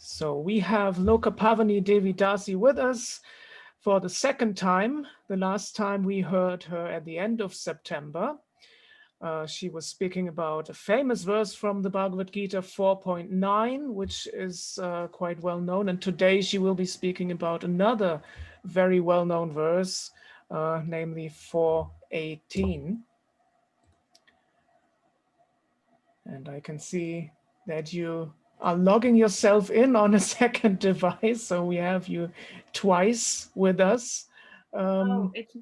So we have Loka-Pavani Devi Dasi with us for the second time. The last time we heard her at the end of September. She was speaking about a famous verse from the Bhagavad-gita 4.9, which is quite well known. And today she will be speaking about another very well-known verse, namely 4.18. And I can see that you are logging yourself in on a second device. So we have you twice with us. Oh, it's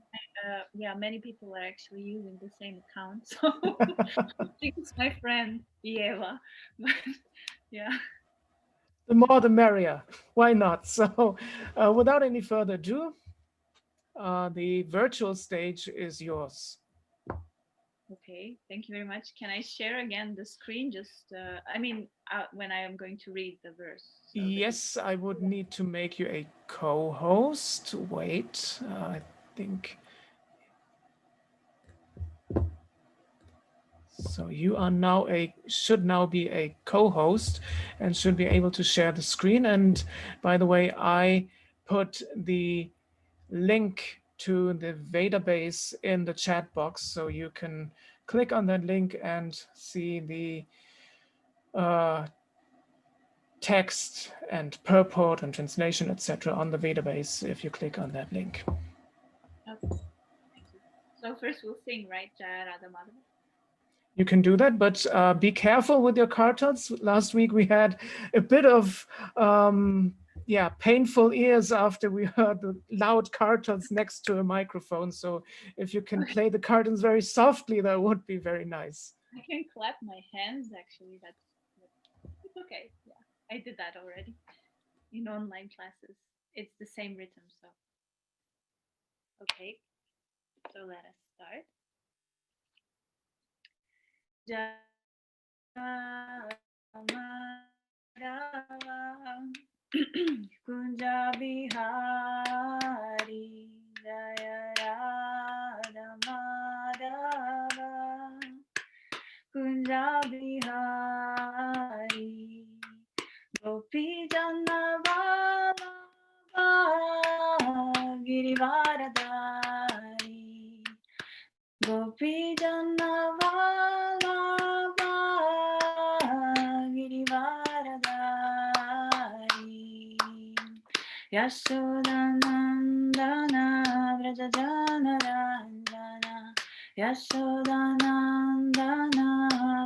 yeah, many people are actually using the same account. So I think it's my friend Eva. But yeah. The more the merrier. Why not? So without any further ado, the virtual stage is yours. Okay, thank you very much. Can I share again the screen? Just, when I am going to read the verse. So Yes, I would need to make you a co-host. Wait, I think. So you are now should now be a co-host and should be able to share the screen. And by the way, I put the link to the database in the chat box, so you can click on that link and see the text and purport and translation, etc. on the database if you click on that link. okay, thank you. So first we'll sing, right? Jaya Radha Madhava. You can do that, but be careful with your kartals. Last week we had a bit of painful ears after we heard the loud kartals next to a microphone. So if you can play the kartals very softly, that would be very nice. I can clap my hands actually. It's okay. Yeah, I did that already in online classes. It's the same rhythm, so okay. So let us start. Kunja Bihari Jaya Radha Madhava Kunja Bihari Gopi Jannavala Girivaradari Gopi Jannavala Yashodanandana Vrajajanaranjana Yashodanandana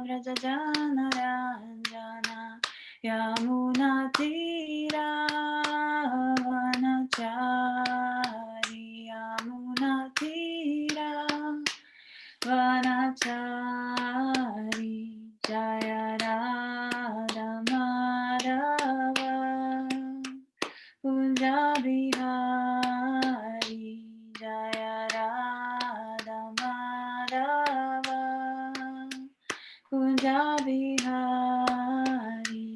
Vrajajanaranjana Yamunatira Vanachari Yamunatira Vanachari Jaya Radha Madhava Kunja Bihari Jaya Radha Madhava Kunja Bihari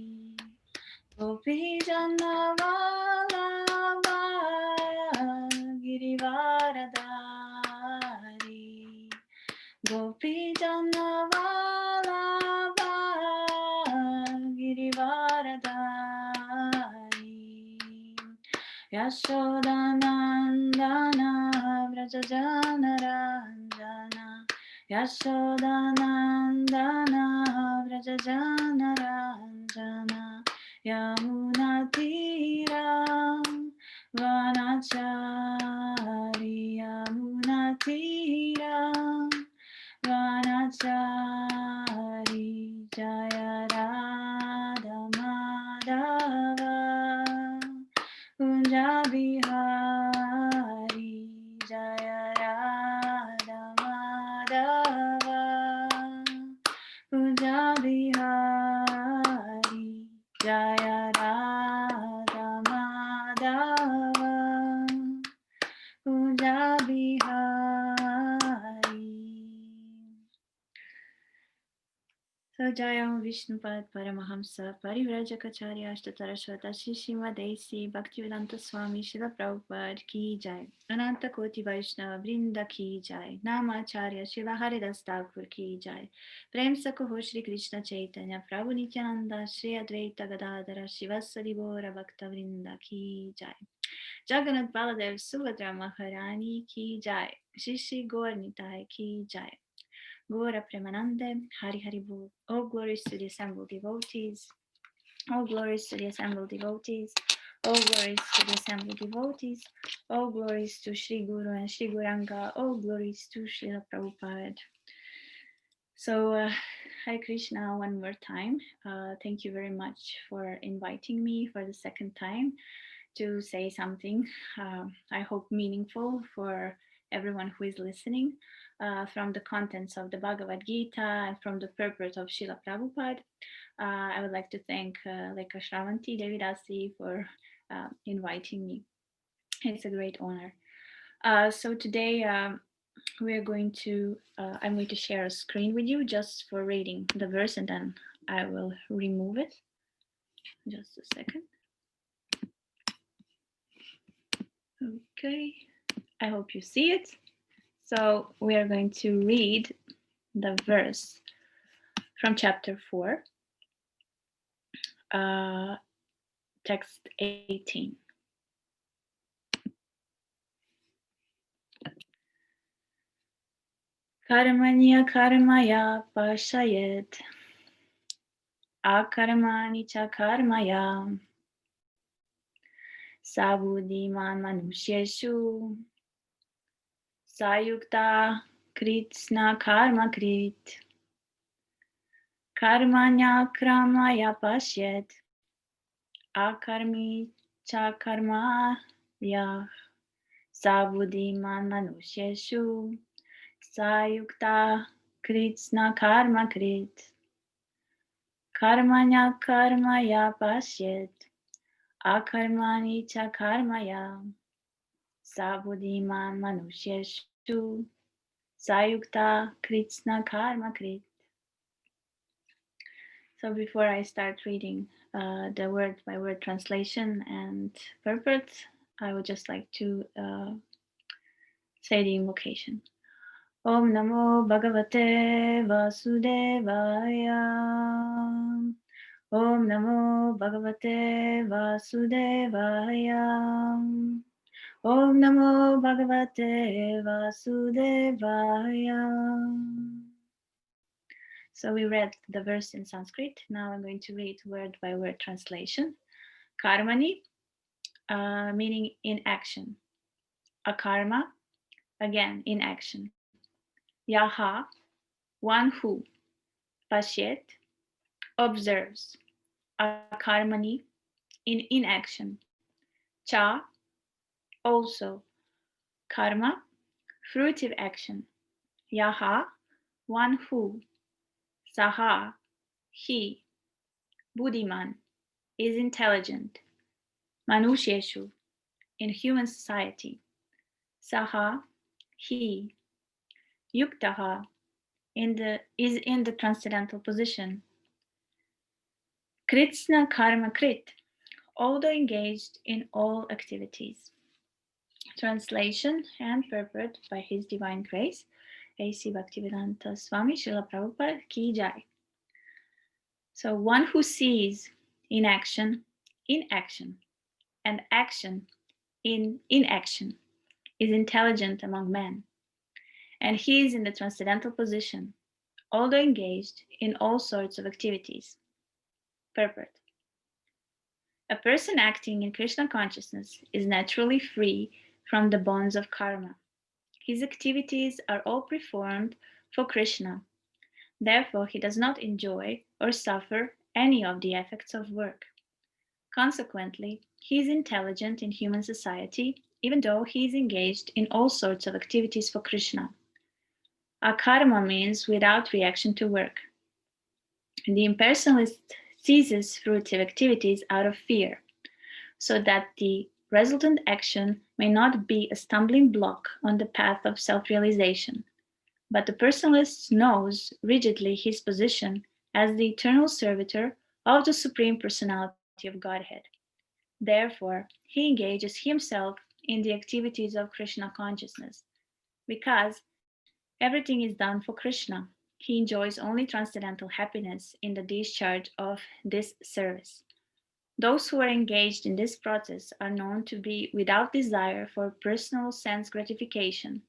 Gopi Jannavala Girivaradari Gopi Jannavala Girivaradari Yashodanandana Vrajajanaranjana Yashodanandana Vrajajanaranjana Yamunatira Vanachari Yamunatira Vanachari Jaya Radha Madhava Kunja Bihari Jaya Radha Madhava Kunja Bihari Jaya Radha Jaya Vishnupad Paramahamsa Parivrajacharya Ashtatarashvata Shishima Desi Bhaktivedanta Swami Srila Prabhupada Ki Jai Ananta Koti Vaishnava Vrinda Ki Jai Namacharya Srila Haridas Thakur Ki Jai Prem Sakoho Shri Krishna Chaitanya Prabhu Nityananda Shri Advaita Gadadara Shivasadi Gora Bhakta Vrinda Ki Jai Jagannath Baladev Subhadra Maharani Ki Jai Shri Shri Gaur Nitai Ki Jai Gora Premanande, Hari Hari Bol. All glories to the assembled devotees. All glories to the assembled devotees. All glories to the assembled devotees. All glories to Sri Guru and Sri Guranga. All glories to Srila Prabhupada. So, Hare Krishna one more time. Thank you very much for inviting me for the second time to say something, I hope meaningful for everyone who is listening, from the contents of the Bhagavad-gita and from the purport of Srila Prabhupada. I would like to thank Leka Shravanti Devi Dasi for inviting me. It's a great honor. So today I'm going to share a screen with you just for reading the verse, and then I will remove it. Just a second. Okay, I hope you see it. So we are going to read the verse from chapter 4, text 18. Karmaṇya karmaya paśyed, akarmaṇi ca karmaya, sa buddhi-mān manuṣyeṣu, sa yuktaḥ kṛtsna-karma-kṛt, karmaṇya kramaya paśyed, akarmi ca karmaya, sa buddhi-mān manuṣyeṣu, sa yuktaḥ kṛtsna-karma-kṛt, karmaṇya karmaya paśyed, akarmaṇi ca karmaya, sa buddhi-mān manuṣyeṣu, sa yuktaḥ kṛtsna-karma-kṛt. So before I start reading the word-by-word translation and purport, I would just like to say the invocation. Om Namo Bhagavate Vasudevaya. Om Namo Bhagavate Vasudevaya. Om Namo Bhagavate Vasudevaya. So we read the verse in Sanskrit. Now I'm going to read word-by-word translation. Karmaṇi, meaning in action. Akarma, again in action. Yaha, one who. Paśyet, observes. Akarmaṇi, in inaction. Cha, also. Karma, fruitive action. Yaha, one who. Saha, he. Buddhi-mān, is intelligent. manuṣyeṣu, in human society. Saha, he. Yuktaḥ, is in the transcendental position. Kṛtsna-karma-kṛt, although engaged in all activities. Translation and purport by His Divine Grace, A.C. Bhaktivedanta Swami Srila Prabhupada Ki Jai. So one who sees inaction in action and action in inaction is intelligent among men, and he is in the transcendental position, although engaged in all sorts of activities. Purport. A person acting in Krishna consciousness is naturally free from the bonds of karma. His activities are all performed for Krishna. Therefore, he does not enjoy or suffer any of the effects of work. Consequently, he is intelligent in human society, even though he is engaged in all sorts of activities for Krishna. Akarma means without reaction to work. The impersonalist ceases fruitive activities out of fear, so that the resultant action may not be a stumbling block on the path of self-realization. But the personalist knows rigidly his position as the eternal servitor of the Supreme Personality of Godhead. Therefore, he engages himself in the activities of Krishna consciousness. Because everything is done for Krishna, he enjoys only transcendental happiness in the discharge of this service. Those who are engaged in this process are known to be without desire for personal sense gratification.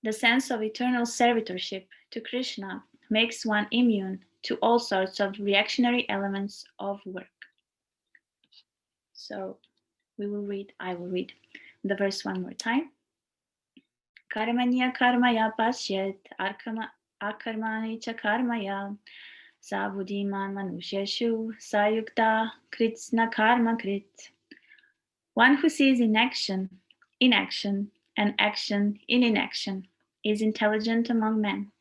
The sense of eternal servitorship to Krishna makes one immune to all sorts of reactionary elements of work. So I will read the verse one more time. Karmaṇya karmaya paśyet, akarmaṇi cha karmaya, sa buddhi-mān manuṣyeṣu, sa yuktaḥ kṛtsna-karma-kṛt. One who sees inaction, and action in inaction is intelligent among men,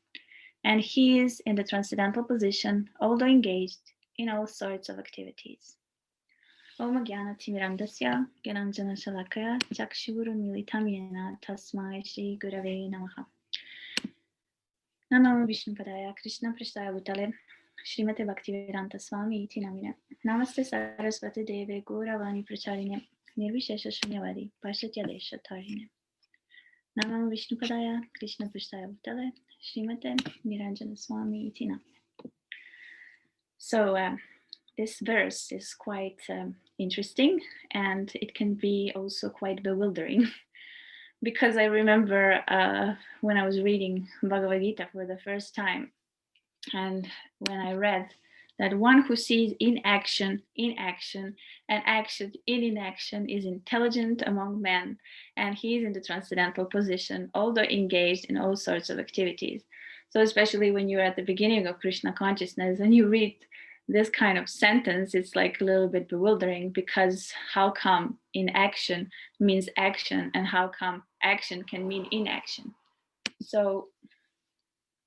and he is in the transcendental position, although engaged in all sorts of activities. Om Jnana Timirandasya Gyananjana Shalakaya Chakshurunmilitam Yena Tasmai Shri Gurave Namaha. Namo Vishnu Padaya Krishna Prasthaya Bhutale Srimate Bhaktivedanta Swami Iti Namine. Namaste Saraswati Deve Gauravani Pracharine Nirvishesha Shunyavadi Paśyet Tarine. Namo Vishnu Padaya Krishna Prasthaya Bhutale Srimate Niranjana Swami Iti Namine. So this verse is quite interesting, and it can be also quite bewildering because I remember when I was reading Bhagavad-gita for the first time, and when I read that one who sees inaction, and action in inaction is intelligent among men, and he is in the transcendental position, although engaged in all sorts of activities. So especially when you're at the beginning of Krishna consciousness and you read this kind of sentence, it's like a little bit bewildering, because how come inaction means action, and how come action can mean inaction? So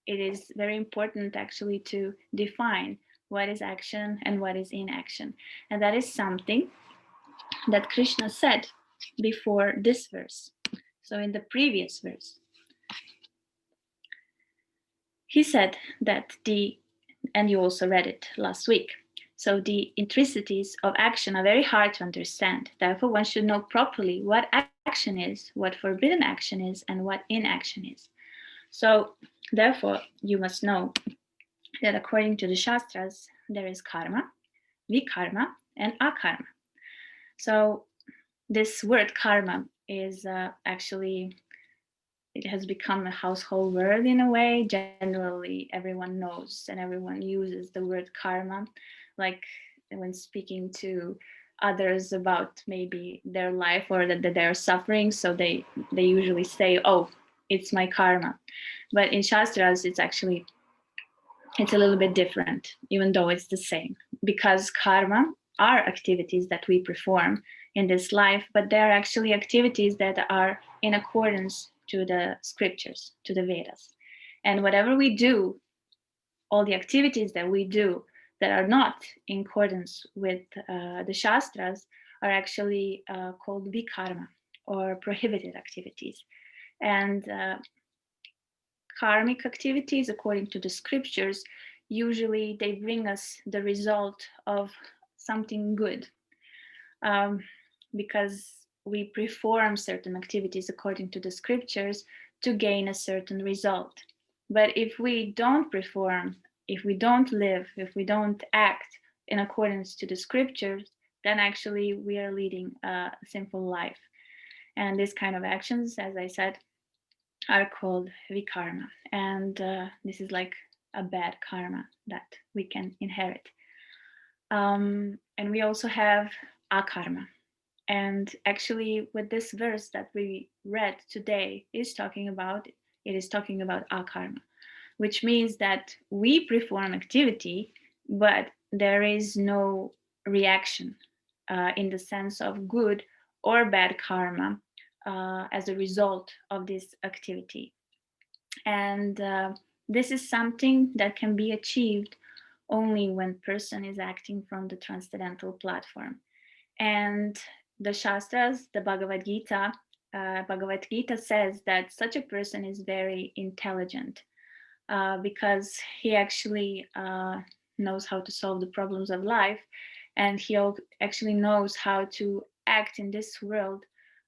it is very important actually to define what is action and what is inaction. And that is something that Krishna said before this verse. So in the previous verse, he said that and you also read it last week. So the intricacies of action are very hard to understand. Therefore, one should know properly what action is, what forbidden action is, and what inaction is. So therefore, you must know that according to the Shastras, there is karma, vikarma, and akarma. So this word karma is actually, it has become a household word in a way. Generally, everyone knows and everyone uses the word karma, like when speaking to others about maybe their life or that they're suffering. So they usually say, oh, it's my karma. But in Shastras, it's a little bit different, even though it's the same, because karma are activities that we perform in this life, but they're actually activities that are in accordance to the scriptures, to the Vedas. And whatever we do, all the activities that we do that are not in accordance with the Shastras are actually called vikarma, or prohibited activities. And karmic activities, according to the scriptures, usually they bring us the result of something good, because we perform certain activities according to the scriptures to gain a certain result. But if we don't perform, if we don't live, if we don't act in accordance to the scriptures, then actually we are leading a sinful life. And this kind of actions, as I said, are called vikarma, and this is like a bad karma that we can inherit. And we also have akarma. And actually, what this verse that we read today is talking about, it is talking about akarma, which means that we perform activity, but there is no reaction in the sense of good or bad karma as a result of this activity. And this is something that can be achieved only when person is acting from the transcendental platform. And the Shastras, the Bhagavad-gita, Bhagavad-gita says that such a person is very intelligent because he actually knows how to solve the problems of life, and he actually knows how to act in this world,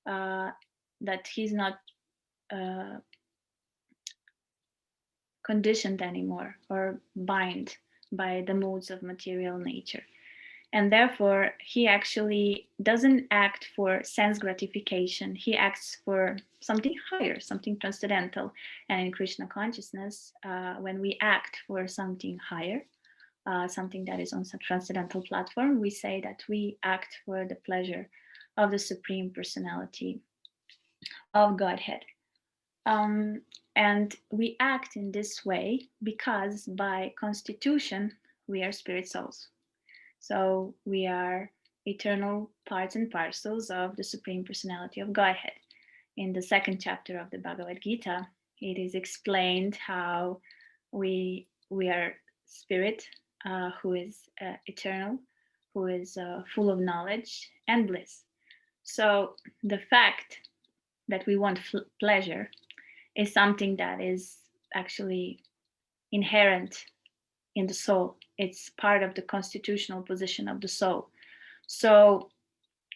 that he's not conditioned anymore or bind by the modes of material nature. And therefore, he actually doesn't act for sense gratification. He acts for something higher, something transcendental. And in Krishna consciousness, when we act for something higher, something that is on some transcendental platform, we say that we act for the pleasure of the Supreme Personality of Godhead. And we act in this way because by constitution, we are spirit souls. So we are eternal parts and parcels of the Supreme Personality of Godhead. In the second chapter of the Bhagavad-gita, it is explained how we are spirit who is eternal, who is full of knowledge and bliss. So the fact that we want pleasure is something that is actually inherent in the soul. It's part of the constitutional position of the soul. So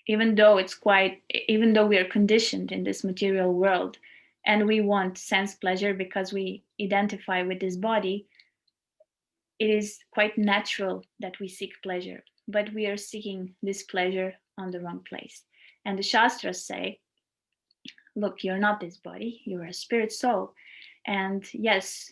even though we are conditioned in this material world and we want sense pleasure because we identify with this body, it is quite natural that we seek pleasure, but we are seeking this pleasure on the wrong place. And the Shastras say, look, you're not this body, you're a spirit soul. And yes,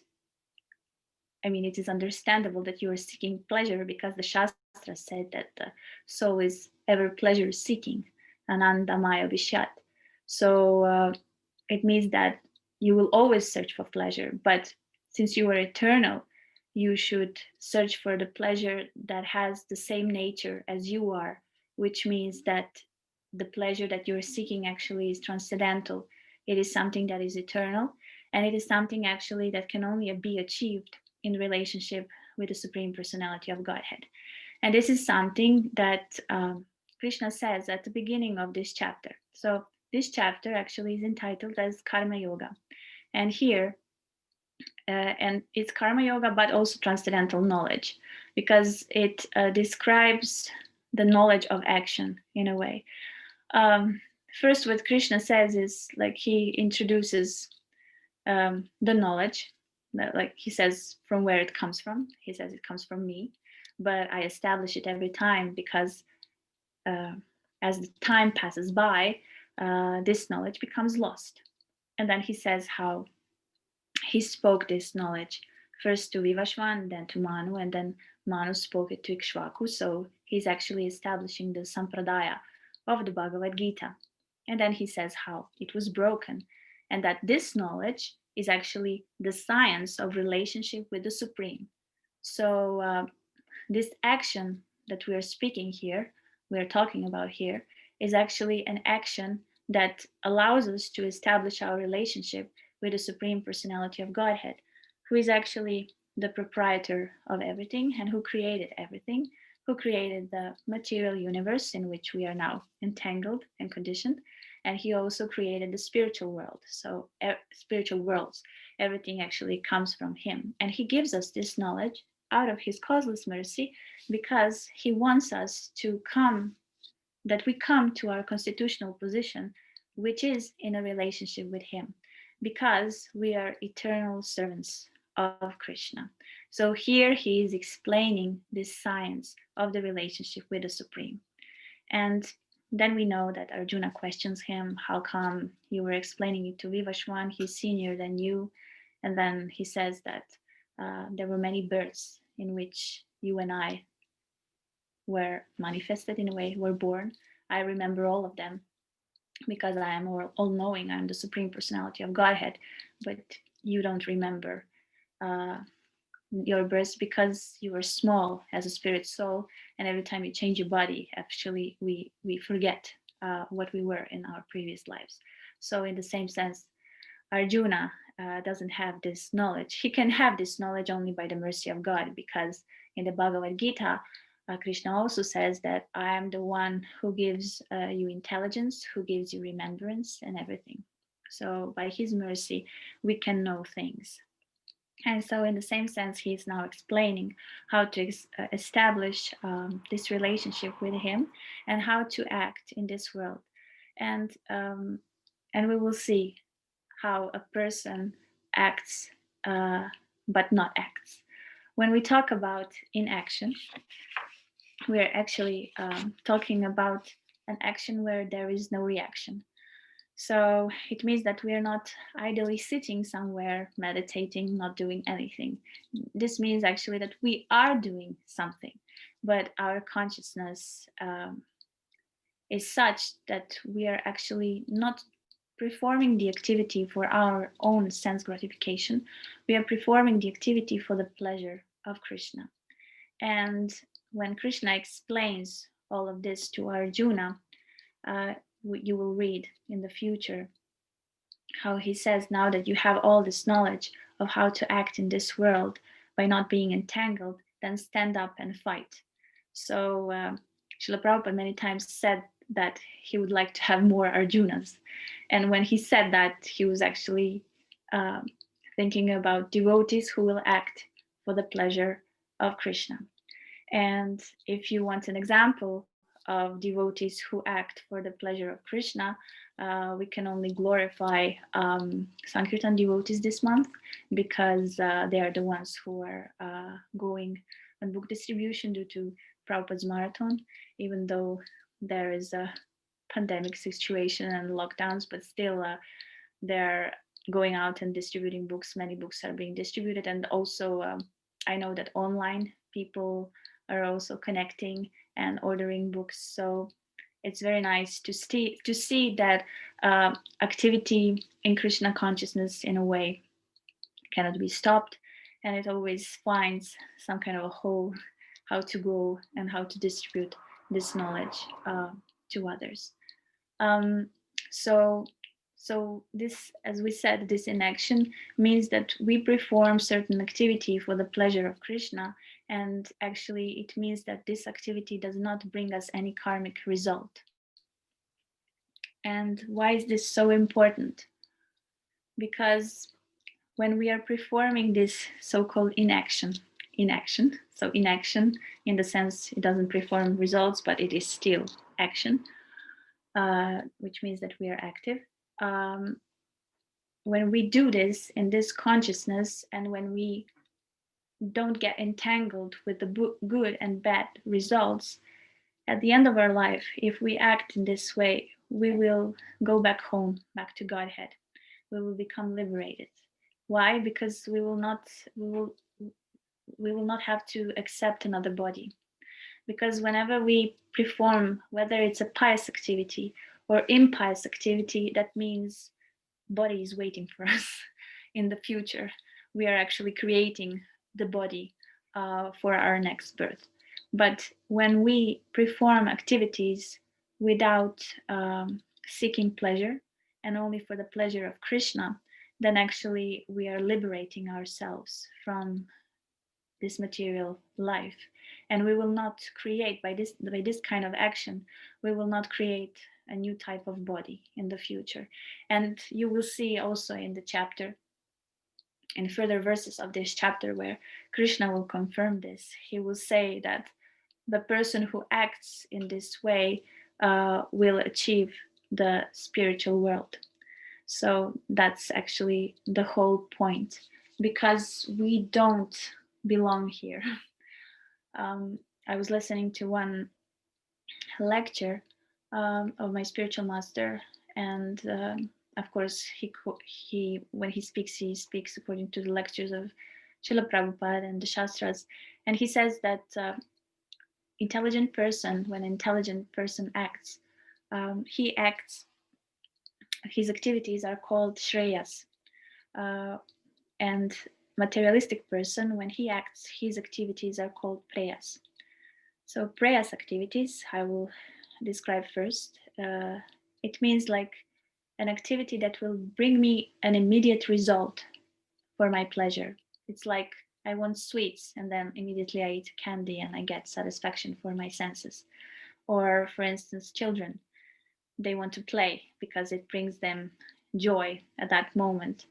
I mean, it is understandable that you are seeking pleasure because the Shastra said that the soul is ever pleasure seeking, anandamaya vishyat. So it means that you will always search for pleasure, but since you are eternal, you should search for the pleasure that has the same nature as you are, which means that the pleasure that you're seeking actually is transcendental. It is something that is eternal, and it is something actually that can only be achieved in relationship with the Supreme Personality of Godhead. And this is something that Krishna says at the beginning of this chapter. So this chapter actually is entitled as Karma Yoga. And here, and it's Karma Yoga, but also transcendental knowledge, because it describes the knowledge of action in a way. First, what Krishna says is like he introduces the knowledge, like he says from where it comes from. He says it comes from me, but I establish it every time because as the time passes by, this knowledge becomes lost. And then he says how he spoke this knowledge first to Vivasvan, then to Manu, and then Manu spoke it to Ikshvaku. So he's actually establishing the sampradaya of the Bhagavad-gita. And then he says how it was broken, and that this knowledge is actually the science of relationship with the Supreme. So this action that we are speaking here, we are talking about here, is actually an action that allows us to establish our relationship with the Supreme Personality of Godhead, who is actually the proprietor of everything and who created everything, who created the material universe in which we are now entangled and conditioned. And he also created the spiritual world. So spiritual worlds, everything actually comes from him. And he gives us this knowledge out of his causeless mercy because he wants us to come, that we come to our constitutional position, which is in a relationship with him, because we are eternal servants of Krishna. So here he is explaining this science of the relationship with the Supreme. And then we know that Arjuna questions him, how come you were explaining it to Vivasvan, he's senior than you? And then he says that there were many births in which you and I were manifested, in a way, were born. I remember all of them because I am all-knowing, I'm the Supreme Personality of Godhead, but you don't remember your births because you were small as a spirit soul, and every time you change your body, actually we forget what we were in our previous lives. So in the same sense, Arjuna doesn't have this knowledge. He can have this knowledge only by the mercy of God, because in the Bhagavad-gita, Krishna also says that I am the one who gives you intelligence, who gives you remembrance and everything. So by his mercy, we can know things. And so in the same sense, he is now explaining how to establish this relationship with him and how to act in this world. And we will see how a person acts but not acts. When we talk about inaction, we are actually talking about an action where there is no reaction. So it means that we are not idly sitting somewhere, meditating, not doing anything. This means actually that we are doing something, but our consciousness is such that we are actually not performing the activity for our own sense gratification. We are performing the activity for the pleasure of Krishna. And when Krishna explains all of this to Arjuna, you will read in the future how he says, now that you have all this knowledge of how to act in this world by not being entangled, then stand up and fight. So Srila Prabhupada many times said that he would like to have more Arjunas. And when he said that, he was actually thinking about devotees who will act for the pleasure of Krishna. And if you want an example of devotees who act for the pleasure of Krishna, we can only glorify Sankirtan devotees this month, because they are the ones who are going on book distribution due to Prabhupada's marathon, even though there is a pandemic situation and lockdowns, but still they're going out and distributing books. Many books are being distributed, and also I know that online people are also connecting and ordering books. So it's very nice to see that activity in Krishna consciousness in a way cannot be stopped, and it always finds some kind of a hole how to go and how to distribute this knowledge to others. So this, as we said, this inaction means that we perform certain activity for the pleasure of Krishna, and actually it means that this activity does not bring us any karmic result. And why is this so important? Because when we are performing this so-called inaction, so inaction in the sense it doesn't perform results, but it is still action, which means that we are active. When we do this in this consciousness, and when we don't get entangled with the good and bad results, at the end of our life, if we act in this way, we will go back home, back to Godhead. We will become liberated. Why? Because we will not have to accept another body. Because whenever we perform, whether it's a pious activity or impious activity, that means body is waiting for us in the future. We are actually creating the body for our next birth. But when we perform activities without seeking pleasure and only for the pleasure of Krishna, then actually we are liberating ourselves from this material life. And we will not create, by this kind of action, we will not create a new type of body in the future. And you will see also in the chapter, in further verses of this chapter, where Krishna will confirm this. He will say that the person who acts in this way will achieve the spiritual world. So that's actually the whole point, because we don't belong here. I was listening to one lecture of my spiritual master, and of course he when he speaks according to the lectures of Srila Prabhupada and the Shastras, and he says that intelligent person, when an intelligent person acts, his activities are called shreyas, and materialistic person, when he acts, his activities are called preyas. So preyas activities I will describe first. It means like an activity that will bring me an immediate result for my pleasure. It's like I want sweets and then immediately I eat candy and I get satisfaction for my senses. Or for instance, children, they want to play because it brings them joy at that moment.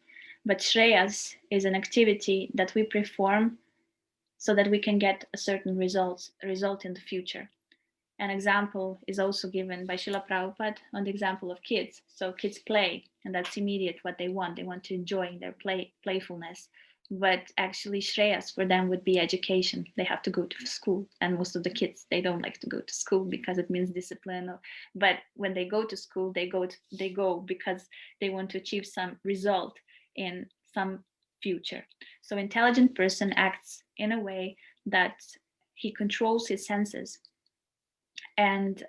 But Shreyas is an activity that we perform so that we can get a certain result in the future. An example is also given by Srila Prabhupada on the example of kids. So kids play, and that's immediate what they want. They want to enjoy their playfulness. But actually, Shreyas for them would be education. They have to go to school. And most of the kids, they don't like to go to school because it means discipline. But when they go to school, they go because they want to achieve some result in some future. So intelligent person acts in a way that he controls his senses, and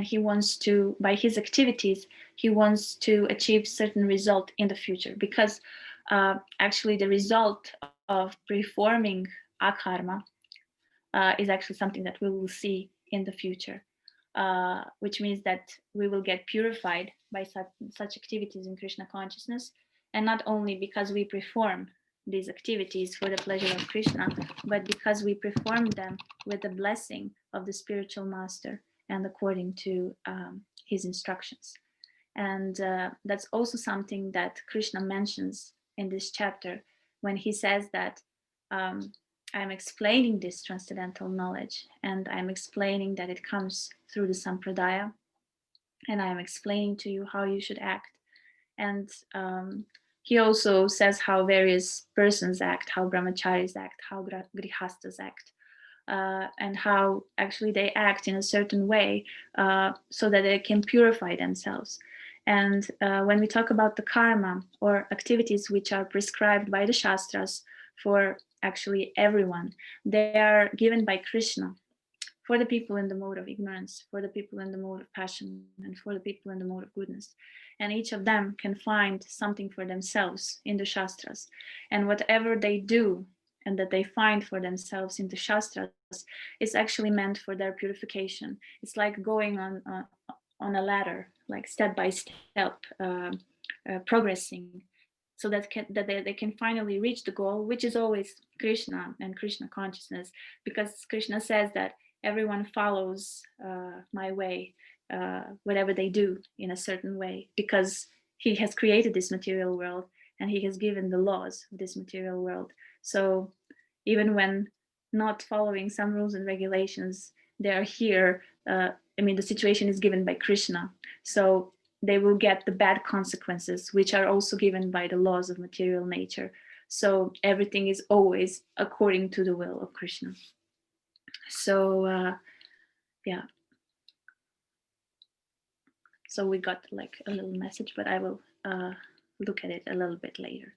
he wants to, by his activities, he wants to achieve certain result in the future, because actually the result of performing akarma is actually something that we will see in the future, which means that we will get purified by such activities in Krishna consciousness, and not only because we perform these activities for the pleasure of Krishna, but because we perform them with the blessing of the spiritual master and according to his instructions. And that's also something that Krishna mentions in this chapter when he says that I'm explaining this transcendental knowledge, and I'm explaining that it comes through the sampradaya, and I'm explaining to you how you should act. And he also says how various persons act, how brahmacharis act, how grihastas act, and how actually they act in a certain way so that they can purify themselves. And when we talk about the karma, or activities which are prescribed by the Shastras for actually everyone, they are given by Krishna for the people in the mode of ignorance, for the people in the mode of passion, and for the people in the mode of goodness. And each of them can find something for themselves in the Shastras. And whatever they do and that they find for themselves in the Shastras is actually meant for their purification. It's like going on a ladder, like step by step, progressing, so that they can finally reach the goal, which is always Krishna and Krishna consciousness, because Krishna says that everyone follows my way, whatever they do in a certain way, because he has created this material world and he has given the laws of this material world. So even when not following some rules and regulations, they are here. The situation is given by Krishna. So they will get the bad consequences, which are also given by the laws of material nature. So everything is always according to the will of Krishna. So yeah. So we got like a little message, but I will look at it a little bit later.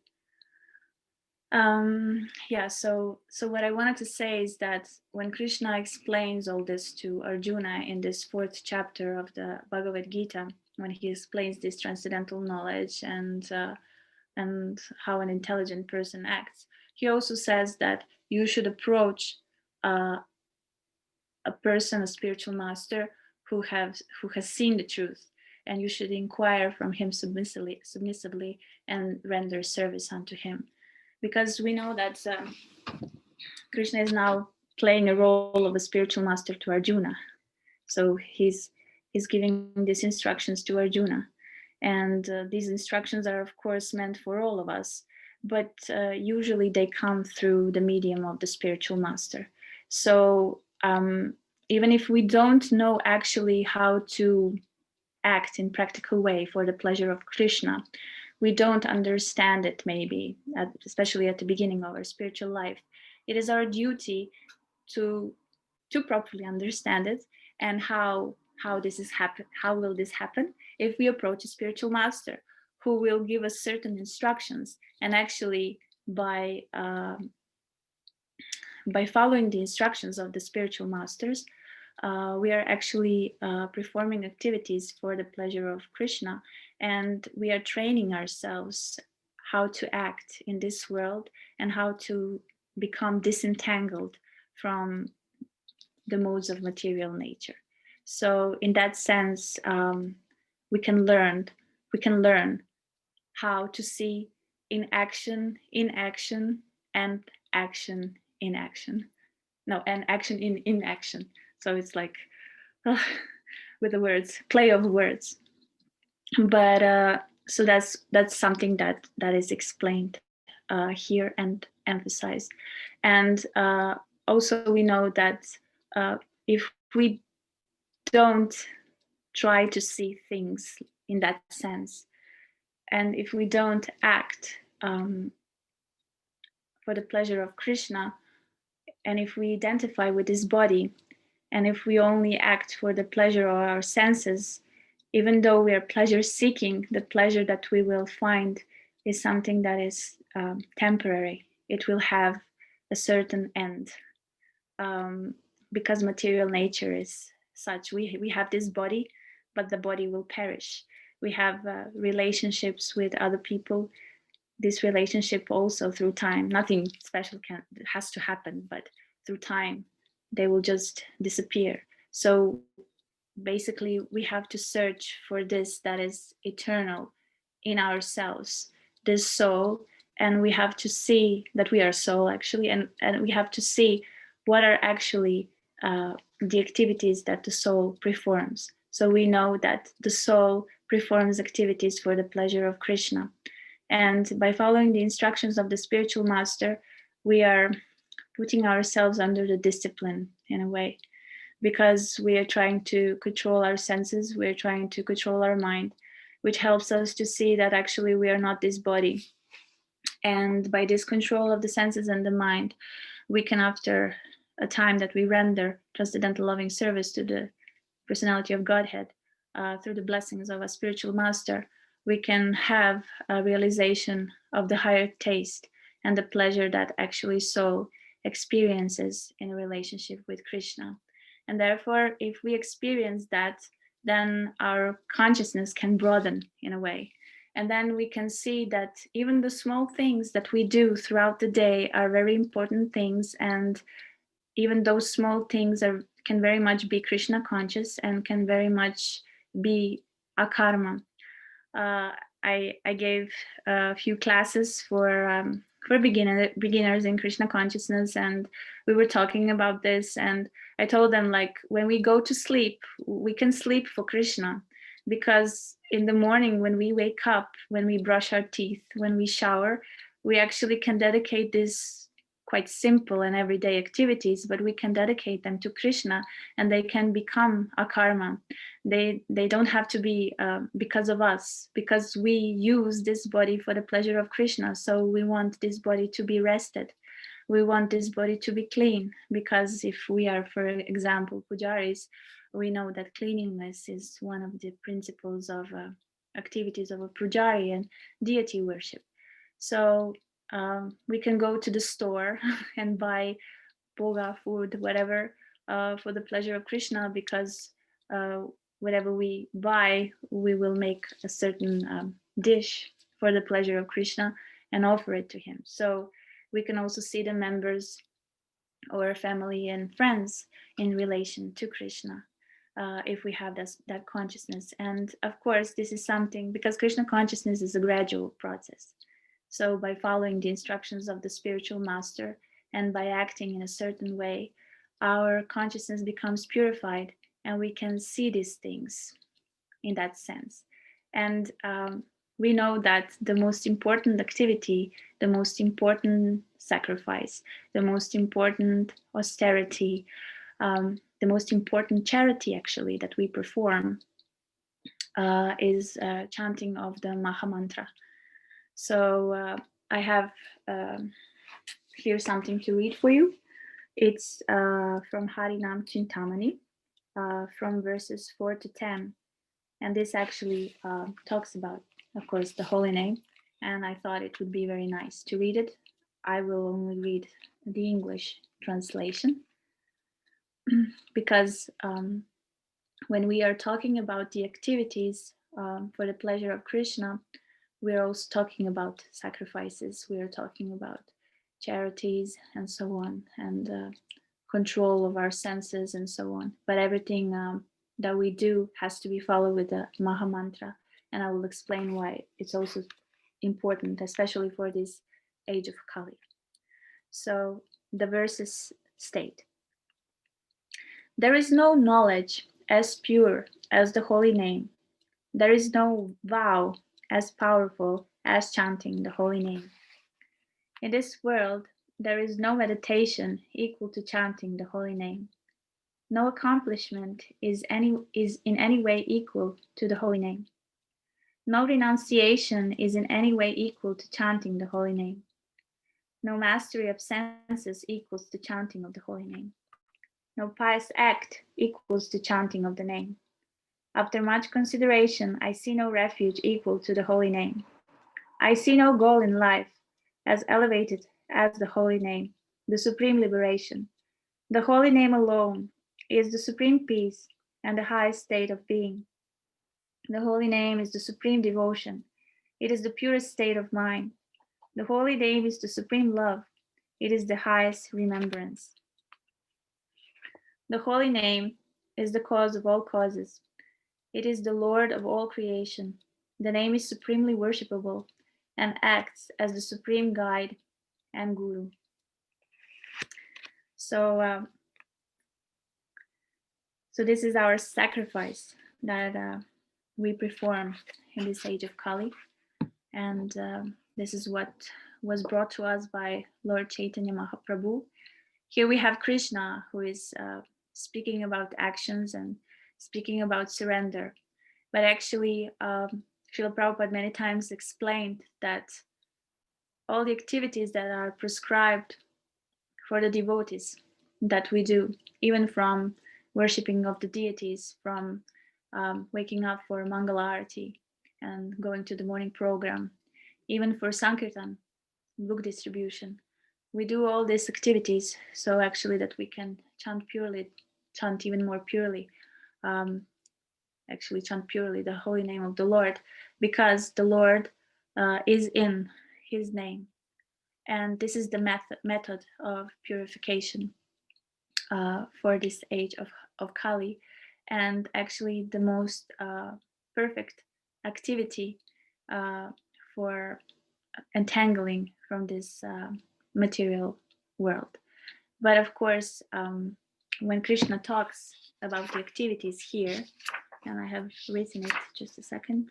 So what I wanted to say is that when Krishna explains all this to Arjuna in this 4th chapter of the Bhagavad-gita, when he explains this transcendental knowledge and how an intelligent person acts, he also says that you should approach a person, a spiritual master who has seen the truth, and you should inquire from him submissively and render service unto him. Because we know that Krishna is now playing a role of a spiritual master to Arjuna. So he's giving these instructions to Arjuna. And these instructions are, of course, meant for all of us. But usually they come through the medium of the spiritual master. So even if we don't know actually how to act in practical way for the pleasure of Krishna, we don't understand it maybe, especially at the beginning of our spiritual life. It is our duty to properly understand it, and how this is happen. How will this happen? If we approach a spiritual master who will give us certain instructions, and actually by following the instructions of the spiritual masters, we are actually performing activities for the pleasure of Krishna, and we are training ourselves how to act in this world and how to become disentangled from the modes of material nature. So in that sense, we can learn how to see inaction in action, and action in action. No, and action in inaction. So it's like with the words, play of words. But So that's something that is explained here and emphasized. And also we know that if we don't try to see things in that sense, and if we don't act for the pleasure of Krishna, and if we identify with this body, and if we only act for the pleasure of our senses, even though we are pleasure seeking, the pleasure that we will find is something that is temporary. It will have a certain end, because material nature is such. We have this body, but the body will perish. We have relationships with other people. This relationship also through time, nothing special has to happen, but through time, they will just disappear. So basically, we have to search for this that is eternal in ourselves, this soul, and we have to see that we are soul actually, and we have to see what are actually the activities that the soul performs. So we know that the soul performs activities for the pleasure of Krishna. And by following the instructions of the spiritual master, we are putting ourselves under the discipline in a way, because we are trying to control our senses, we're trying to control our mind, which helps us to see that actually we are not this body. And by this control of the senses and the mind, we can, after a time that we render transcendental loving service to the personality of Godhead, through the blessings of a spiritual master, we can have a realization of the higher taste and the pleasure that actually soul experiences in a relationship with Krishna. And therefore, if we experience that, then our consciousness can broaden in a way. And then we can see that even the small things that we do throughout the day are very important things. And even those small things can very much be Krishna conscious and can very much be akarma. I gave a few classes for beginners in Krishna consciousness, and we were talking about this, and I told them, like, when we go to sleep, we can sleep for Krishna, because in the morning when we wake up, when we brush our teeth, when we shower, we actually can dedicate this quite simple and everyday activities, but we can dedicate them to Krishna, and they can become akarma. They don't have to be because of us, because we use this body for the pleasure of Krishna. So we want this body to be rested. We want this body to be clean, because if we are, for example, pujaris, we know that cleanliness is one of the principles of activities of a pujari and deity worship. So we can go to the store and buy bhoga food, whatever, for the pleasure of Krishna, because whatever we buy, we will make a certain dish for the pleasure of Krishna and offer it to him. So we can also see the members or family and friends in relation to Krishna, if we have that consciousness. And of course, this is something, because Krishna consciousness is a gradual process. So by following the instructions of the spiritual master and by acting in a certain way, our consciousness becomes purified, and we can see these things in that sense. And we know that the most important activity, the most important sacrifice, the most important austerity, the most important charity actually that we perform is chanting of the Maha Mantra. So I have here something to read for you. It's from Harinam Chintamani, from verses 4 to 10. And this actually talks about, of course, the holy name. And I thought it would be very nice to read it. I will only read the English translation, because when we are talking about the activities for the pleasure of Krishna, we're also talking about sacrifices, we're talking about charities and so on, and control of our senses and so on. But everything that we do has to be followed with the Maha Mantra. And I will explain why it's also important, especially for this age of Kali. So the verses state, there is no knowledge as pure as the holy name. There is no vow as powerful as chanting the holy name. In this world, there is no meditation equal to chanting the holy name. No accomplishment is in any way equal to the holy name. No renunciation is in any way equal to chanting the holy name. No mastery of senses equals to chanting of the holy name. No pious act equals to chanting of the name. After much consideration, I see no refuge equal to the holy name. I see no goal in life as elevated as the holy name, the supreme liberation. The holy name alone is the supreme peace and the highest state of being. The holy name is the supreme devotion. It is the purest state of mind. The holy name is the supreme love. It is the highest remembrance. The holy name is the cause of all causes. It is the Lord of all creation. The name is supremely worshipable and acts as the supreme guide and guru. So this is our sacrifice that we perform in this age of Kali. And this is what was brought to us by Lord Chaitanya Mahaprabhu. Here we have Krishna, who is speaking about actions and speaking about surrender. But actually, Srila Prabhupada many times explained that all the activities that are prescribed for the devotees that we do, even from worshipping of the deities, from waking up for Mangala Arati and going to the morning program, even for Sankirtan, book distribution. We do all these activities so actually that we can chant purely, chant even more purely, actually chant purely the holy name of the Lord, because the Lord is in his name. And this is the method of purification for this age of Kali, and actually the most perfect activity for entangling from this material world. But of course, when Krishna talks about the activities here, and I have written it, just a second.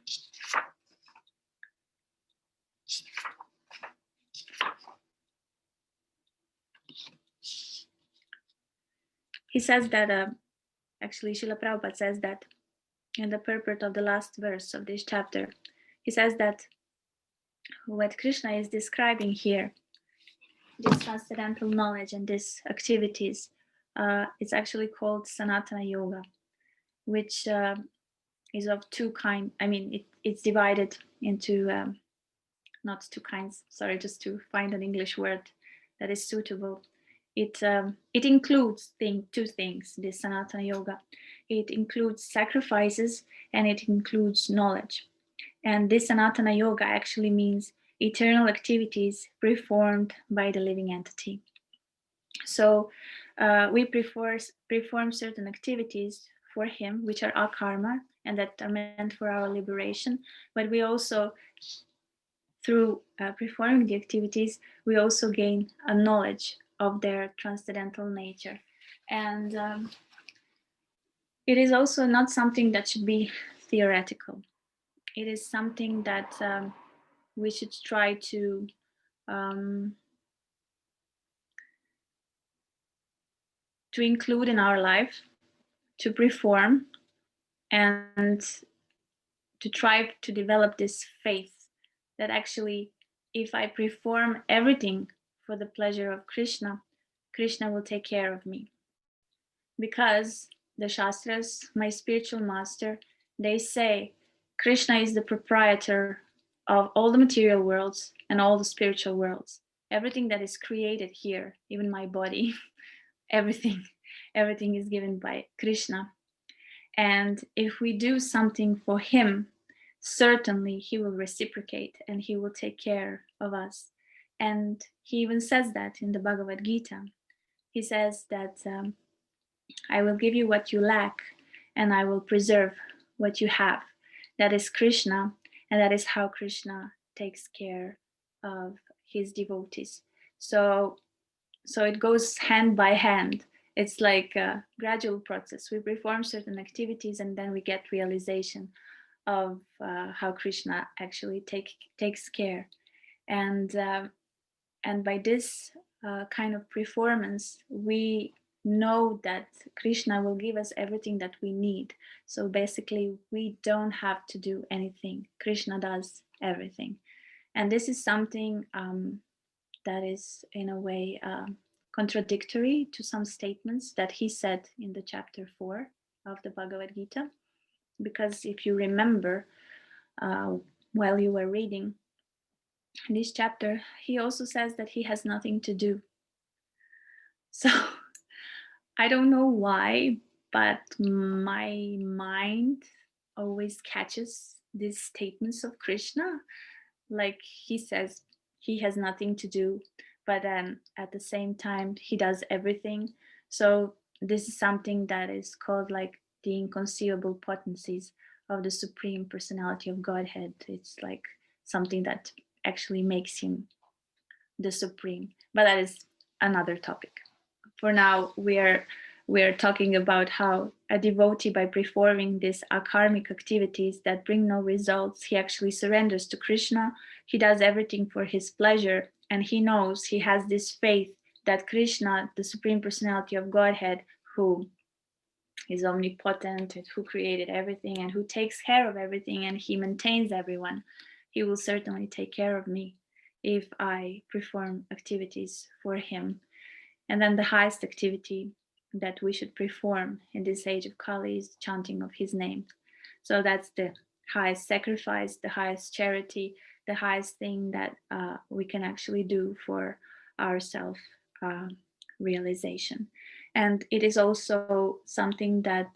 He says that, actually Srila Prabhupada says that in the purport of the last verse of this chapter, he says that what Krishna is describing here, this transcendental knowledge and these activities, it's actually called Sanatana Yoga, which is of two kinds. I mean, it's divided into, not two kinds, sorry, just to find an English word that is suitable. It includes two things, this Sanatana Yoga. It includes sacrifices and it includes knowledge. And this Sanatana Yoga actually means eternal activities performed by the living entity. So we perform certain activities for him, which are akarma, and that are meant for our liberation. But we also, through performing the activities, we also gain a knowledge of their transcendental nature. And it is also not something that should be theoretical. It is something that we should try to include in our life, to perform, and to try to develop this faith that actually, if I perform everything for the pleasure of Krishna, Krishna will take care of me. Because the Shastras, my spiritual master, they say Krishna is the proprietor of all the material worlds and all the spiritual worlds. Everything that is created here, even my body, everything is given by Krishna. And if we do something for him, certainly he will reciprocate and he will take care of us. And he even says that in the Bhagavad-gita. He says that I will give you what you lack and I will preserve what you have. That is Krishna, and that is how Krishna takes care of his devotees. So it goes hand by hand. It's like a gradual process. We perform certain activities and then we get realization of how Krishna actually takes care. And by this kind of performance, we know that Krishna will give us everything that we need. So basically, we don't have to do anything. Krishna does everything. And this is something that is in a way contradictory to some statements that he said in the chapter 4 of the Bhagavad-gita. Because if you remember, while you were reading this chapter, he also says that he has nothing to do. So I don't know why, but my mind always catches these statements of Krishna. Like he says he has nothing to do, but then at the same time he does everything. So this is something that is called like the inconceivable potencies of the Supreme Personality of Godhead. It's like something that actually makes him the Supreme, but that is another topic. For now, we are talking about how a devotee, by performing these akarmic activities that bring no results, he actually surrenders to Krishna. He does everything for his pleasure, and he knows, he has this faith that Krishna, the Supreme Personality of Godhead, who is omnipotent, who created everything and who takes care of everything, and he maintains everyone, he will certainly take care of me if I perform activities for him. And then the highest activity that we should perform in this age of Kali is chanting of his name. So that's the highest sacrifice, the highest charity, the highest thing that we can actually do for our self realization. And it is also something that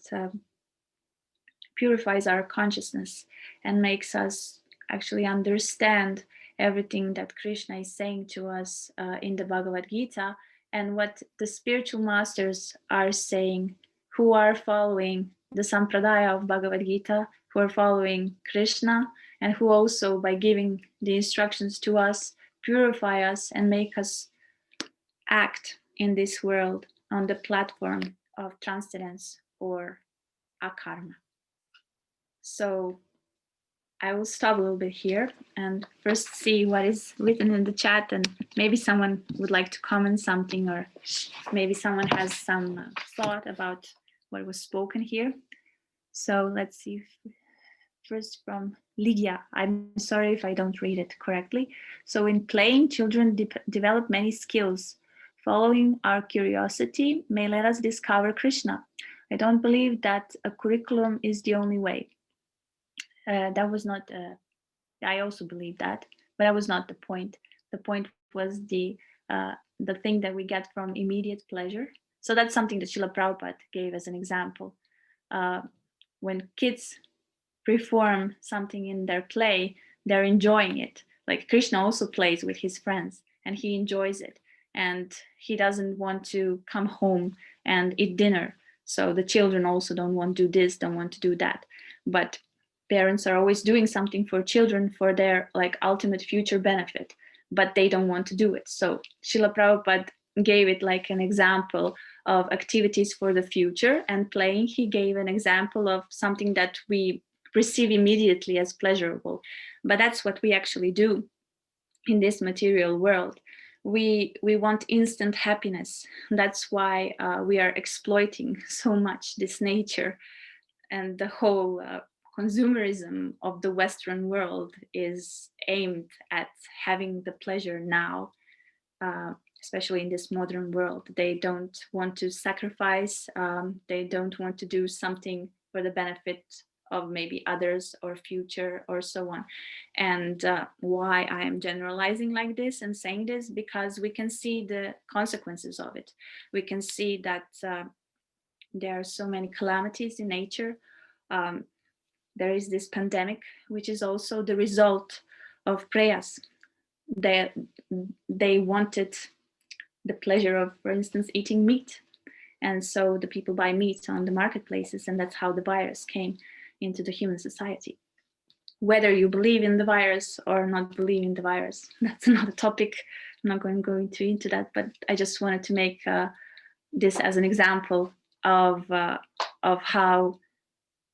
purifies our consciousness and makes us actually understand everything that Krishna is saying to us in the Bhagavad-gita, and what the spiritual masters are saying, who are following the sampradaya of Bhagavad-gita, who are following Krishna, and who also, by giving the instructions to us, purify us and make us act in this world on the platform of transcendence or akarma. So I will stop a little bit here and first see what is written in the chat, and maybe someone would like to comment something, or maybe someone has some thought about what was spoken here. So let's see. First from Lydia. I'm sorry if I don't read it correctly. So in playing, children develop many skills. Following our curiosity may let us discover Krishna. I don't believe that a curriculum is the only way. That was not, I also believe that, but that was not the point. The point was the thing that we get from immediate pleasure. So that's something that Srila Prabhupada gave as an example. When kids perform something in their play, they're enjoying it. Like Krishna also plays with his friends and he enjoys it. And he doesn't want to come home and eat dinner. So the children also don't want to do this, don't want to do that. But parents are always doing something for children for their like ultimate future benefit, but they don't want to do it. So Srila Prabhupada gave it like an example of activities for the future, and playing, he gave an example of something that we perceive immediately as pleasurable. But that's what we actually do in this material world. We want instant happiness. That's why we are exploiting so much this nature, and the whole consumerism of the Western world is aimed at having the pleasure now, especially in this modern world. They don't want to sacrifice, they don't want to do something for the benefit of maybe others or future or so on. And why I am generalizing like this and saying this, because we can see the consequences of it. We can see that there are so many calamities in nature. There is this pandemic, which is also the result of prayas. They wanted the pleasure of, for instance, eating meat. And so the people buy meat on the marketplaces, and that's how the virus came into the human society. Whether you believe in the virus or not believe in the virus, that's another topic. I'm not going to go into that, but I just wanted to make this as an example of how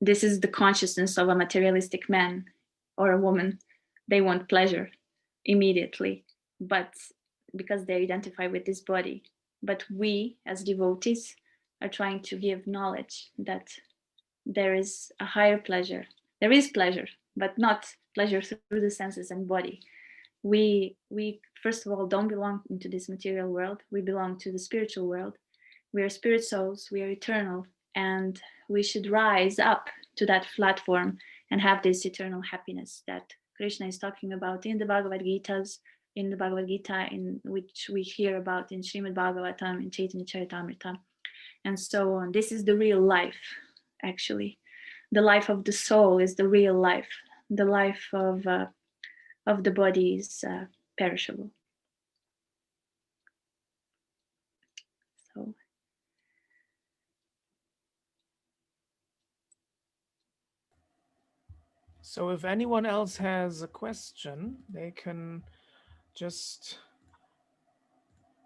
this is the consciousness of a materialistic man or a woman. They want pleasure immediately, but because they identify with this body. But we as devotees are trying to give knowledge that there is a higher pleasure. There is pleasure, but not pleasure through the senses and body. We first of all don't belong into this material world. We belong to the spiritual world. We are spirit souls, we are eternal, and we should rise up to that platform and have this eternal happiness that Krishna is talking about in the Bhagavad-gitas, in the Bhagavad-gita, in which we hear about in Srimad Bhagavatam, in Chaitanya Charitamrita, and so on. This is the real life, actually. The life of the soul is the real life. The life of the body is perishable. So. So if anyone else has a question, they can just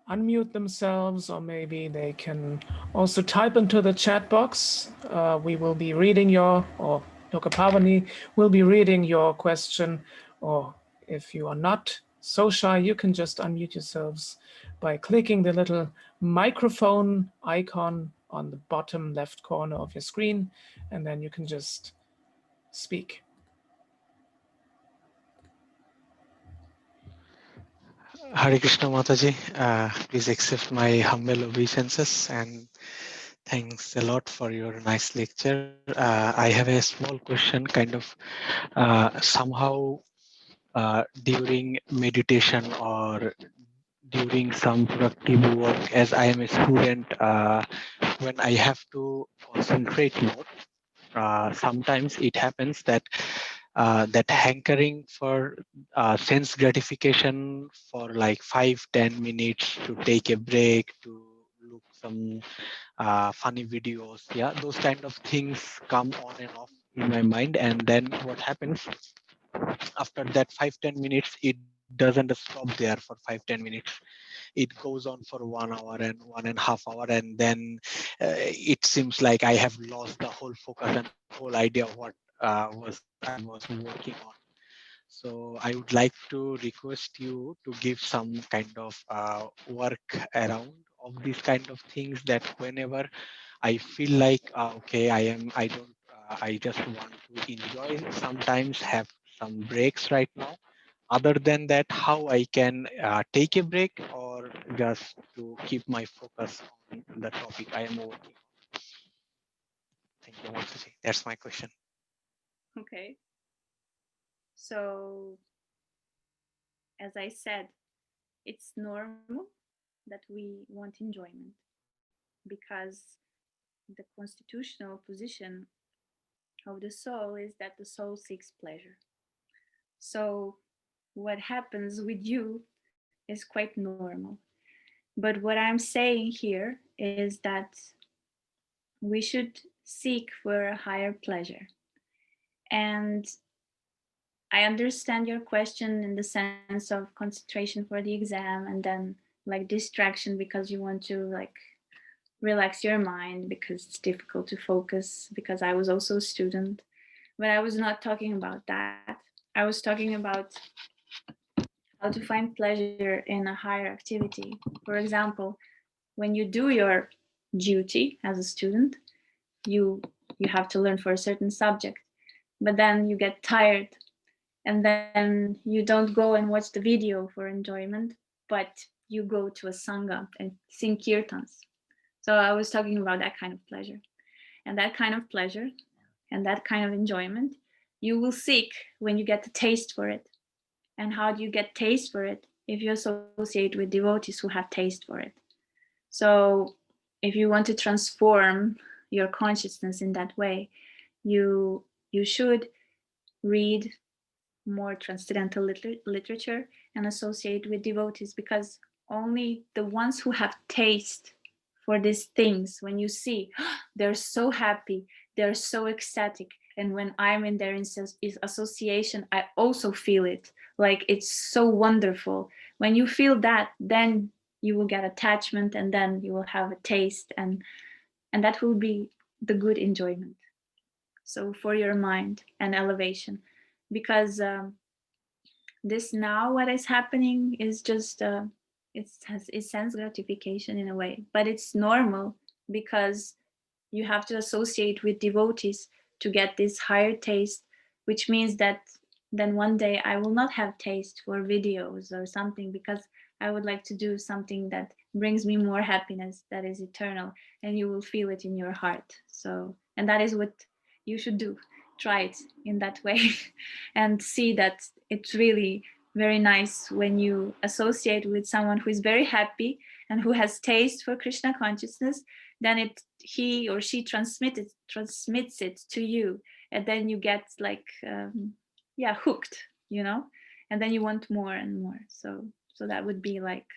unmute themselves, or maybe they can also type into the chat box. We will be reading or Loka-Pavani will be reading your question, or if you are not so shy, you can just unmute yourselves by clicking the little microphone icon on the bottom left corner of your screen, and then you can just speak. Hare Krishna Mataji, please accept my humble obeisances and thanks a lot for your nice lecture. I have a small question, kind of somehow during meditation or during some productive work, as I am a student, when I have to concentrate more, sometimes it happens that that hankering for sense gratification for like 5-10 minutes, to take a break, to look some funny videos, yeah, those kind of things come on and off in my mind. And then what happens after that 5-10 minutes, it doesn't stop there for 5-10 minutes. It goes on for 1 hour and 1.5 hours, and then it seems like I have lost the whole focus and whole idea of what I was working on. So I would like to request you to give some kind of work around of these kind of things, that whenever I feel like I just want to enjoy, sometimes have some breaks right now. Other than that, how I can take a break, or just to keep my focus on the topic I am working on. Thank you, Mataji. That's my question. Okay. So, as I said, it's normal that we want enjoyment, because the constitutional position of the soul is that the soul seeks pleasure. So what happens with you is quite normal. But what I'm saying here is that we should seek for a higher pleasure. And I understand your question in the sense of concentration for the exam, and then like distraction because you want to like relax your mind because it's difficult to focus, because I was also a student. But I was not talking about that. I was talking about how to find pleasure in a higher activity. For example, when you do your duty as a student, you have to learn for a certain subject, but then you get tired, and then you don't go and watch the video for enjoyment, but you go to a sangha and sing kirtans. So I was talking about that kind of pleasure. And that kind of pleasure and that kind of enjoyment you will seek when you get the taste for it. And how do you get taste for it? If you associate with devotees who have taste for it. So if you want to transform your consciousness in that way, you should read more transcendental literature and associate with devotees, because only the ones who have taste for these things, when you see they're so happy, they're so ecstatic, and when I'm in their association, I also feel it, like it's so wonderful. When you feel that, then you will get attachment, and then you will have a taste, and that will be the good enjoyment. So for your mind and elevation, because this now what is happening is just it sense gratification in a way, but it's normal because you have to associate with devotees to get this higher taste, which means that then one day I will not have taste for videos or something, because I would like to do something that brings me more happiness, that is eternal, and you will feel it in your heart. So, and that is what you should do. Try it in that way and see that it's really very nice when you associate with someone who is very happy and who has taste for Krishna consciousness. Then he or she transmits it to you, and then you get like hooked, and then you want more and more. So that would be like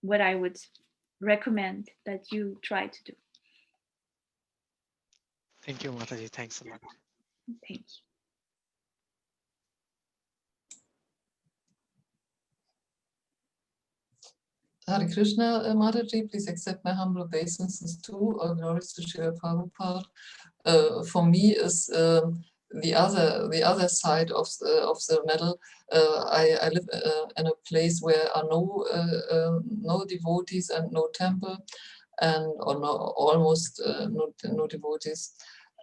what I would recommend that you try to do. Thank you, Mataji. Thanks a lot. Thank you. Hare Krishna, Mataji, please accept my humble obeisances too. All glories to Srila Prabhupada. For me is the other side of the medal. I live in a place where are no devotees and no temple, almost no devotees.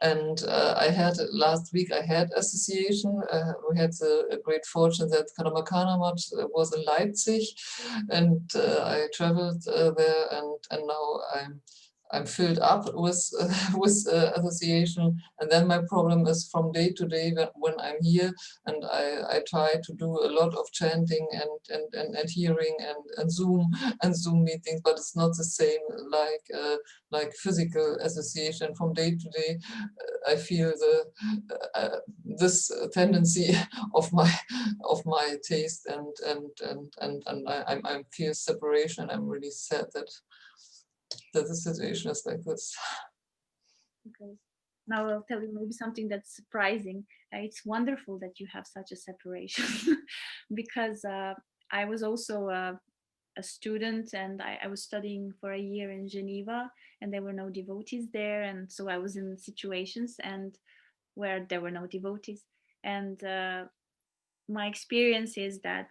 And I had last week, I had association. We had the great fortune that karmaṇ was in Leipzig, and I traveled there, and now I'm filled up with association. And then my problem is from day to day when I'm here, and I try to do a lot of chanting and hearing and Zoom meetings, but it's not the same like physical association. From day to day, I feel this tendency of my taste, and I feel separation. I'm really sad that the situation is like this. Okay. Now I'll tell you maybe something that's surprising. It's wonderful that you have such a separation because I was also a student, and I was studying for a year in Geneva, and there were no devotees there, and so I was in situations and where there were no devotees, and my experience is that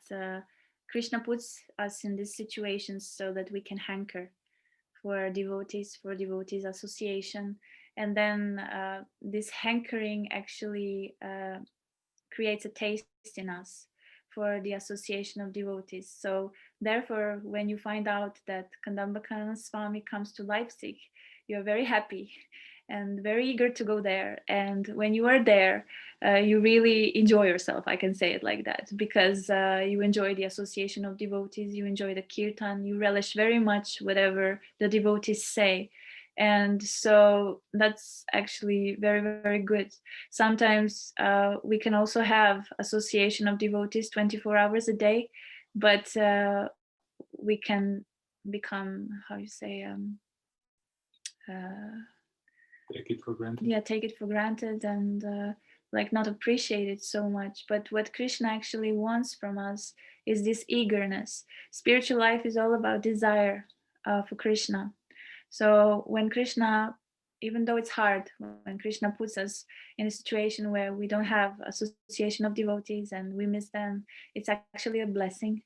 Krishna puts us in these situations so that we can hanker for devotees association, and then this hankering actually creates a taste in us for the association of devotees. So therefore, when you find out that Kadamba Swami comes to Leipzig, you're very happy and very eager to go there. And when you are there, you really enjoy yourself, I can say it like that, because you enjoy the association of devotees, you enjoy the kirtan, you relish very much whatever the devotees say. And so that's actually very, very good. Sometimes we can also have association of devotees 24 hours a day, but we can become, how you say, take it for granted. Yeah, take it for granted and like not appreciate it so much. But what Krishna actually wants from us is this eagerness. Spiritual life is all about desire for Krishna. So when Krishna, even though it's hard, when Krishna puts us in a situation where we don't have association of devotees and we miss them, it's actually a blessing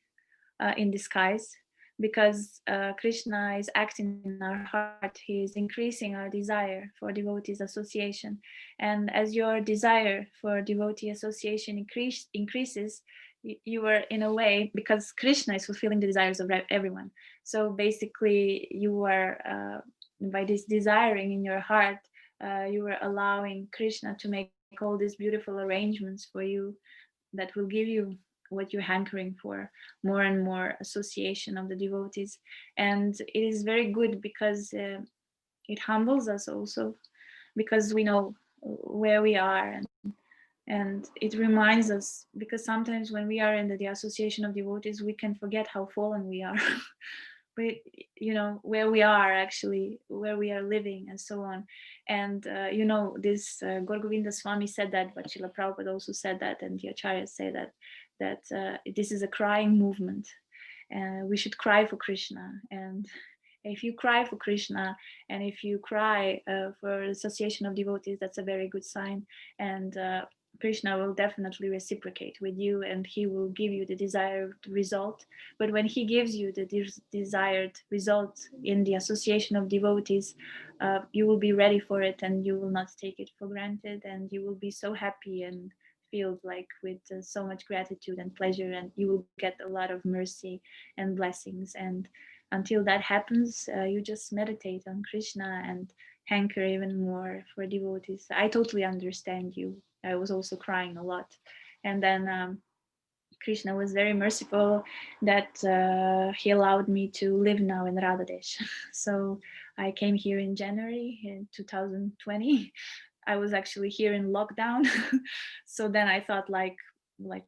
in disguise, because Krishna is acting in our heart. He is increasing our desire for devotees association. And as your desire for devotee association increases, you are in a way, because Krishna is fulfilling the desires of everyone. So basically you are, by this desiring in your heart, you are allowing Krishna to make all these beautiful arrangements for you that will give you what you're hankering for, more and more association of the devotees. And it is very good because it humbles us also, because we know where we are, and it reminds us, because sometimes when we are in the association of devotees, we can forget how fallen we are. But where we are actually, where we are living, and so on. And this Bhaktivedanta Swami said that, but Srila Prabhupada also said that, and the acharyas say that this is a crying movement, and we should cry for Krishna. And If you cry for Krishna, and if you cry for association of devotees, that's a very good sign. And Krishna will definitely reciprocate with you, and he will give you the desired result. But when he gives you the desired result in the association of devotees, you will be ready for it, and you will not take it for granted, and you will be so happy and filled like with so much gratitude and pleasure, and you will get a lot of mercy and blessings. And until that happens, you just meditate on Krishna and hanker even more for devotees. I totally understand you. I was also crying a lot. And then Krishna was very merciful that he allowed me to live now in Radhadesh. So I came here in January in 2020. I was actually here in lockdown. So then I thought like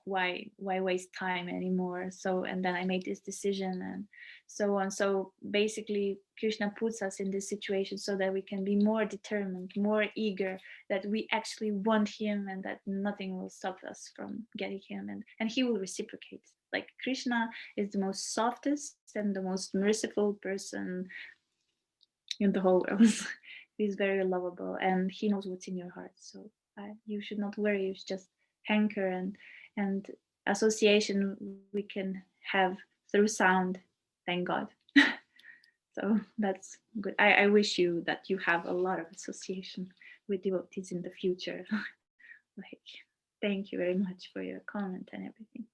why waste time anymore? So, and then I made this decision and so on. So basically Krishna puts us in this situation so that we can be more determined, more eager, that we actually want him, and that nothing will stop us from getting him, and he will reciprocate. Like Krishna is the most softest and the most merciful person in the whole world. He's very lovable, and he knows what's in your heart. So you should not worry. You should just hanker, and association we can have through sound. Thank God. So that's good. I wish you that you have a lot of association with devotees in the future. Like, thank you very much for your comment and everything.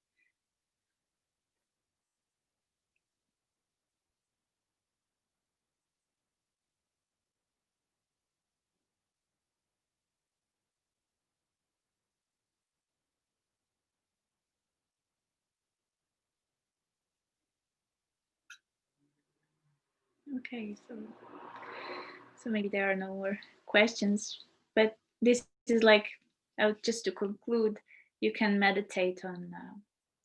Okay, so maybe there are no more questions, but this is like, just to conclude, you can meditate on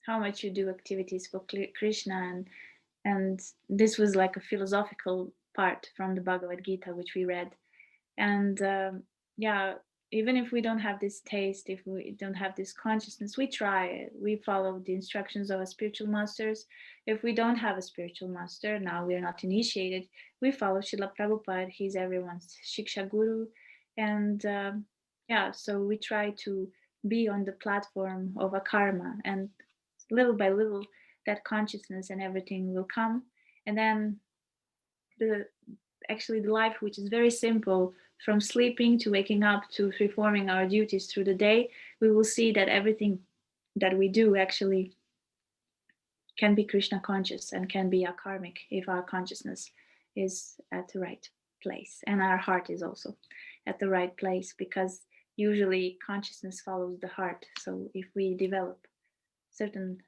how much you do activities for Krishna, and this was like a philosophical part from the Bhagavad-gita, which we read. And yeah, even if we don't have this taste, if we don't have this consciousness, we try it. We follow the instructions of our spiritual masters. If we don't have a spiritual master, now we're not initiated, we follow Srila Prabhupada. He's everyone's Shiksha Guru. And yeah, so we try to be on the platform of akarma, and little by little that consciousness and everything will come. And then actually the life, which is very simple, from sleeping to waking up to performing our duties through the day, we will see that everything that we do actually can be Krishna conscious and can be akarmic if our consciousness is at the right place, and our heart is also at the right place, because usually consciousness follows the heart. So if we develop certain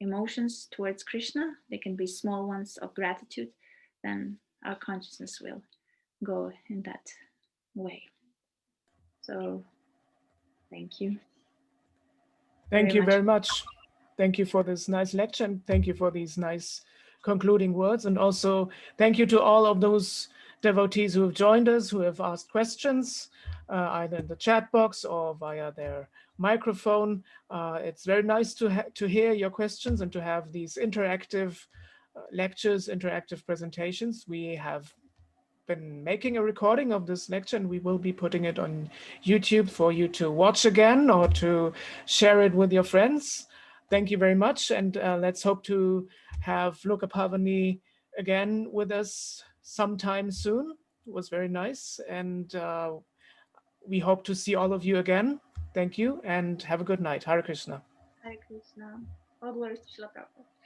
emotions towards Krishna, they can be small ones of gratitude, then our consciousness will go in that way. So thank you. Thank you very much. Thank you for this nice lecture, and thank you for these nice concluding words. And also thank you to all of those devotees who have joined us, who have asked questions, either in the chat box or via their microphone. It's very nice to hear your questions and to have these interactive lectures, interactive presentations. We have been making a recording of this lecture, and we will be putting it on YouTube for you to watch again or to share it with your friends. Thank you very much, and let's hope to have Loka-Pavani again with us sometime soon. It was very nice, and we hope to see all of you again. Thank you, and have a good night. Hare Krishna. Hare Krishna. All glories to Srila Prabhupada.